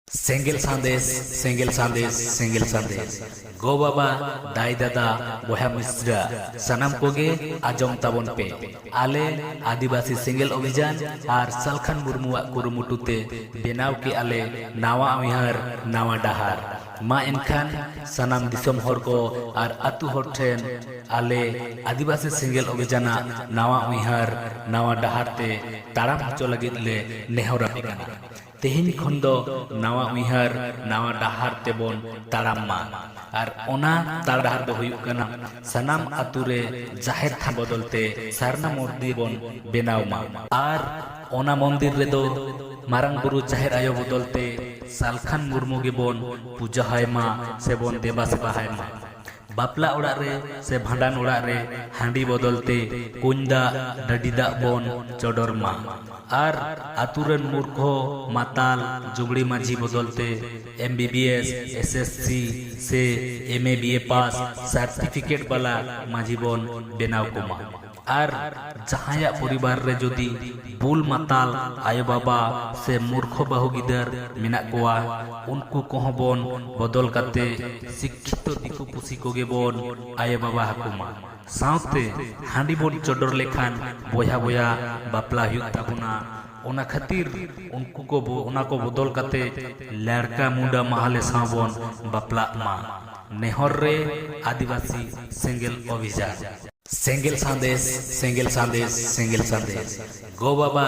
सेंगेल सांदेश सेंगेल सांदेश सेंगेल सांदेश गो बाबा दाई दादा बहा मिश्रा सनाम कोगे आजम ताबन पे आले आदिवासी सेंगेल अभियान और सलखान मुर्मुआ कुरुमुटुते बेनाव के आले नावा उइहार नावा डाहार मा एनखान सनाम दिसम हर को और आतु हर ठेन आले आदिवासी सेंगेल अभियान नावा उइहार नावा डाहार ते ताराम हचो लगित ले नेहरा पिकाना तेहिन खन दो नावा उइहार नावा डाहार तेबन तारामा और ओना तार डाहार दो हुयुग कना सनाम आतुरे जाहेर था बदलते सारना मंदिर बन बेनावमा और ओना मंदिर रे दो मारंग बुरु जाहेर आयो बदलते सालखान मुर्मु गे बन पूजा हायमा से बन देबा सेबा हायमा बापला उड़ा रे से भांडान उड़ा रे हांडी बदलते कुंदा डडीदा बन चोडरमा और आतुरन मूर्खो माताल जुगड़ी माझी बदलते MBBS SSC से MA BA पास सर्टिफिकेट वाला माझी बन बेनाव कुमा और जहाया परिवार रे जोदी बुल माताल आयो बाबा से मूर्ख बाहु गिदर मिना कोआ उनको कोह बन बदल काते शिक्षित दिकु पुसी कोगे बन आयो बाबा हकुमा साउते हांडी बन चोडर लेखान बोया बोया बापला हुयुग ताबुना ओना खातिर उनको को बदल काते लड़का मुंडा महाले साबन बापला मा नेहर रे आदिवासी सेंगेल अभियान सेंगेल सांदेश सेंगेल सांदेश सेंगेल सांदेश गो बाबा